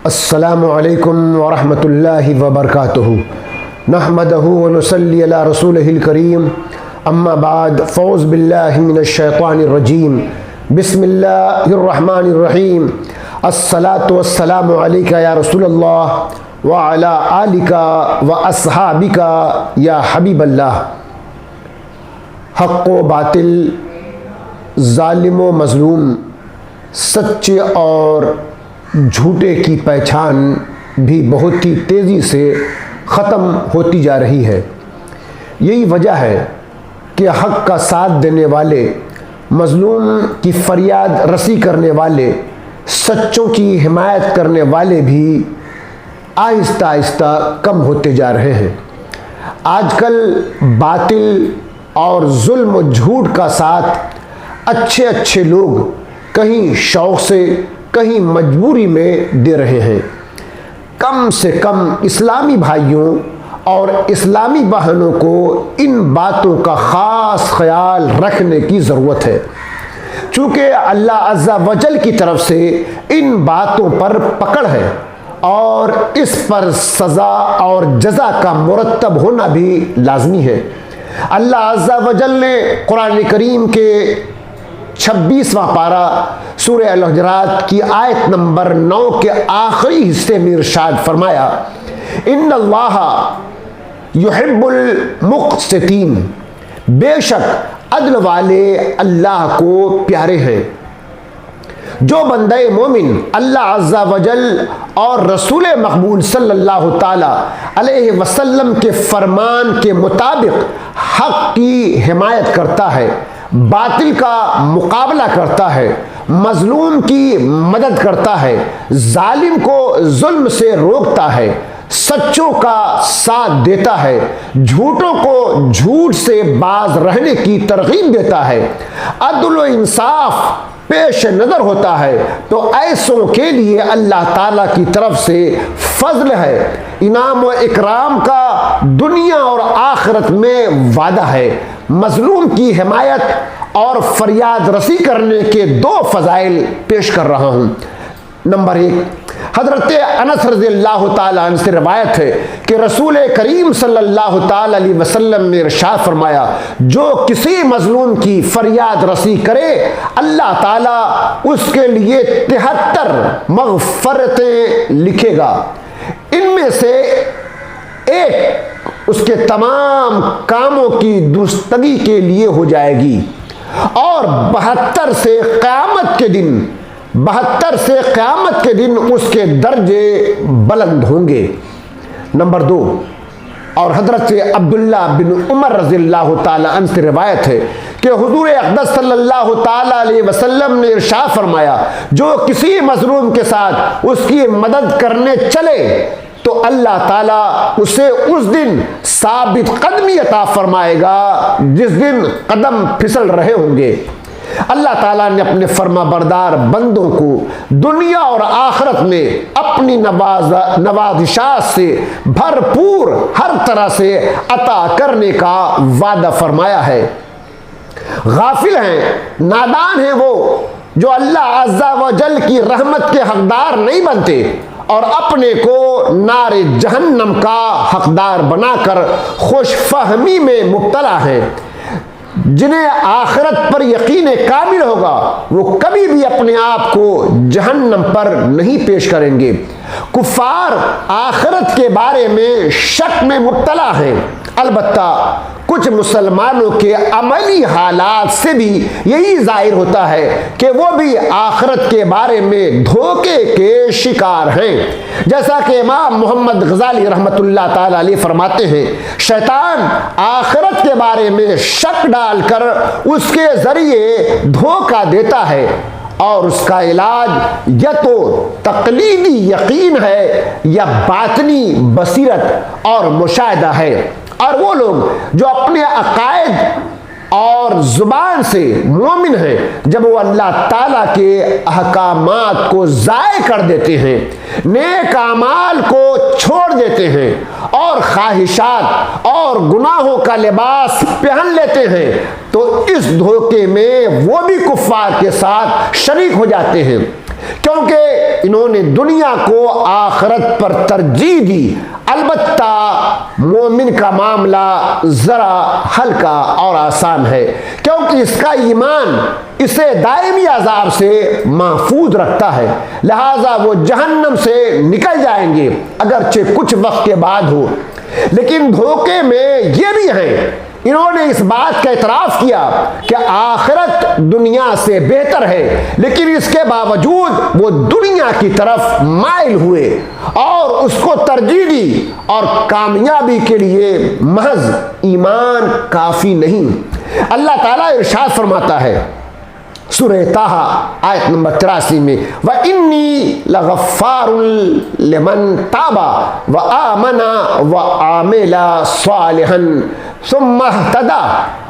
अस्सलामु अलैकुम वरहमतुल्लाहि वबरकातुहू। नहमदहू व नुसल्ली अला रसूलिहिल करीम। अम्मा बाद फ़ौज़ बिल्लाहि मिनश शैतानिर रजीम। बिस्मिल्लाहिर रहमानिर रहीम। अस्सलातु वस्सलामु अलैका या रसूलल्लाह व अला आलिका व अस्हाबिका या हबीबल्लाह। हक़ व बातिल, ज़ालिम व मज़लूम, सच्चे और झूठे की पहचान भी बहुत ही तेज़ी से ख़त्म होती जा रही है। यही वजह है कि हक़ का साथ देने वाले, मज़लूम की फरियाद रसी करने वाले, सच्चों की हिमायत करने वाले भी आहिस्ता आहिस्ता कम होते जा रहे हैं। आजकल बातिल और जुल्म और झूठ का साथ अच्छे अच्छे लोग कहीं शौक़ से, कहीं मजबूरी में दे रहे हैं। कम से कम इस्लामी भाइयों और इस्लामी बहनों को इन बातों का ख़ास ख्याल रखने की ज़रूरत है, चूँकि अल्लाह अज़्ज़ा वजल की तरफ से इन बातों पर पकड़ है और इस पर सज़ा और जज़ा का मुरत्तब होना भी लाजमी है। अल्लाह अज़्ज़ा वजल ने कुरान करीम के 26वां पारा सूरह अल-हुजरात की आयत नंबर 9 के आखिरी हिस्से में इरशाद फरमाया, इन्नल्लाह युहिब्बुल मुक़्सितीन, बेशक अदल वाले अल्लाह को प्यारे हैं। जो बंदे मोमिन अल्लाह अज़्ज़ा वजल और रसूल मक़बूल सल्लल्लाहु ताला अलैहि वसल्लम के फरमान के मुताबिक हक़ की हिमायत करता है, बातिल का मुकाबला करता है, मजलूम की मदद करता है, जालिम को जुल्म से रोकता है, सच्चों का साथ देता है, झूठों को झूठ से बाज रहने की तरगीब देता है, अदल व इंसाफ पेश नज़र होता है, तो ऐसों के लिए अल्लाह ताला की तरफ से फजल है, इनाम व इकराम का दुनिया और आखिरत में वादा है। मजलूम की हिमायत और फरियाद रसी करने के दो फ़ज़ाइल पेश कर रहा हूँ। नंबर 1, हज़रत अनस रज़ियल्लाहु ताला अन्हु से रिवायत है कि रसूल करीम सल्लल्लाहु ताला अलैहि वसल्लम ने इरशाद फरमाया, जो किसी मजलूम की फरियाद रसी करे अल्लाह ताला उसके लिए 73 मग़फ़रतें लिखेगा। इनमें से एक उसके तमाम कामों की दुरुस्तगी के लिए हो जाएगी और 72 से क़यामत के दिन उसके दर्जे बुलंद होंगे। नंबर 2, और हज़रत अब्दुल्ला बिन उमर रज़ियल्लाहु ताला अन्हु से रिवायत है कि हुज़ूर अक़दस सल्लल्लाहु ताला अलैहि वसल्लम ने इरशाद फरमाया, जो किसी मज़लूम के साथ उसकी मदद करने चले तो अल्लाह ताला उसे उस दिन साबित कदमी अता फरमाएगा जिस दिन कदम फिसल रहे होंगे। अल्लाह ताला ने अपने फर्मा बरदार बंदों को दुनिया और आखिरत में अपनी नवाज़िशात से भरपूर हर तरह से अता करने का वादा फरमाया है। गाफिल हैं, नादान हैं वो जो अल्लाह अज़्ज़ा वजल की रहमत के हकदार नहीं बनते और अपने को नारे जहन्नम का हकदार बनाकर खुशफहमी में मुब्तला हैं। जिन्हें आखिरत पर यकीन कामिल होगा वो कभी भी अपने आप को जहन्नम पर नहीं पेश करेंगे। कुफार आखिरत के बारे में शक में मुब्तला हैं। अलबत्ता कुछ मुसलमानों के अमली हालात से भी यही जाहिर होता है कि वो भी आखिरत के बारे में धोखे के शिकार हैं। जैसा कि इमाम मोहम्मद गज़ाली रहमतुल्लाह ताला अलैह फरमाते हैं, शैतान आखिरत के बारे में शक डालकर उसके जरिए धोखा देता है और उसका इलाज या तो तकलीदी यकीन है या बातनी बसीरत और मुशाहिदा है। और वो लोग जो अपने अकायद और जुबान से मोमिन हैं, जब वो अल्लाह ताला के अहकामात को ज़ाय कर देते हैं, नेक अमाल को छोड़ देते हैं और ख्वाहिशात और गुनाहों का लिबास पहन लेते हैं, तो इस धोखे में वो भी कुफ्फार के साथ शरीक हो जाते हैं। क्योंकि इन्होंने दुनिया को आखिरत पर तरजीह दी। अलबत्ता मोमिन का मामला ज़रा हल्का और आसान है, क्योंकि इसका ईमान इसे दायमी अज़ाब से महफूज रखता है, लिहाजा वो जहन्नम से निकल जाएंगे अगरचे कुछ वक्त के बाद हो। लेकिन धोखे में ये भी है, इन्होंने इस बात का एतराफ़ किया कि आखिरत दुनिया से बेहतर है, लेकिन इसके बावजूद वो दुनिया की तरफ माइल हुए और उसको तरजीह दी। और कामयाबी के लिए महज ईमान काफ़ी नहीं। अल्लाह ताला इरशाद फरमाता है सूरह ताहा आयत नंबर 83 में, व इन्नी लगफ़ारुल लिमन ताबा व आमना व आमिला सालिहन सुम्मा इहतदा,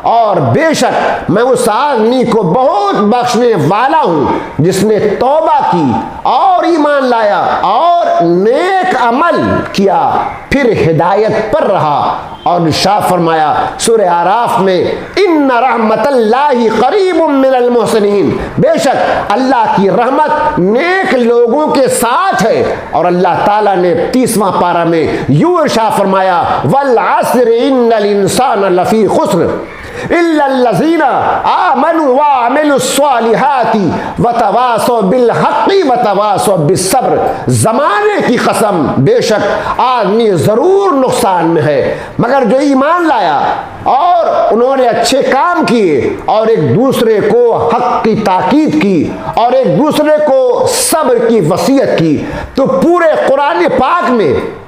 और बेशक मैं उस आदमी को बहुत बख्शने वाला हूँ जिसने तौबा की और ईमान लाया और नेक अमल किया, फिर हिदायत पर रहा। और शाह फरमाया सूरह आराफ में, इन्ना रहमतल्लाहि करीबुम मिनल मुहसिनीन, बेशक अल्लाह की रहमत नेक लोगों के साथ है। और अल्लाह ताला ने 30वां पारा में यूं इरशाद फरमाया, वल अस्र इन्नल इंसान लफी खुस्र इल्लल्लज़ीना आमनु व अमिलुस्सालिहाति व तवासौ बिल हक़्क़ि व तवासौ बिस्सब्र। ज़माने की कसम, बेशक आदमी ज़रूर नुकसान में है, मगर जो ईमान लाया और उन्होंने अच्छे काम किए और एक दूसरे को हक़ की ताकीद की और एक दूसरे को सब्र की वसीयत की, तो पूरे कुरान पाक में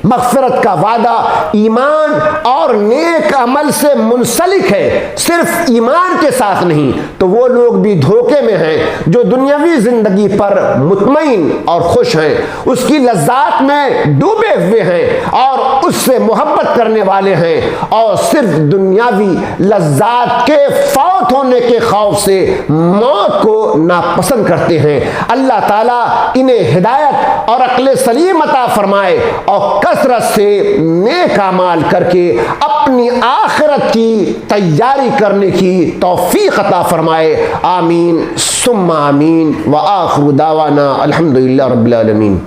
मग़फ़िरत का वादा ईमान और नेक अमल से मुंसलिक है, सिर्फ ईमान के साथ नहीं। तो वो लोग भी धोखे में हैं जो दुनियावी ज़िंदगी पर मुतमईन और खुश हैं, उसकी लज्जात में डूबे हुए हैं और उससे मोहब्बत करने वाले हैं, और सिर्फ दुनियावी लज्जात के फौत होने के खौफ से मौत को नापसंद करते हैं। अल्लाह ताला इन्हें हिदायत और अक्ल सलीम अता फरमाए और कसरत से नेक अमाल करके अपनी आखिरत की तैयारी करने की तौफीक अता फरमाए। आमीन सुम्मा आमीन व आखिरु दावाना अल्हम्दुलिल्लाह रब्बिल आलमीन।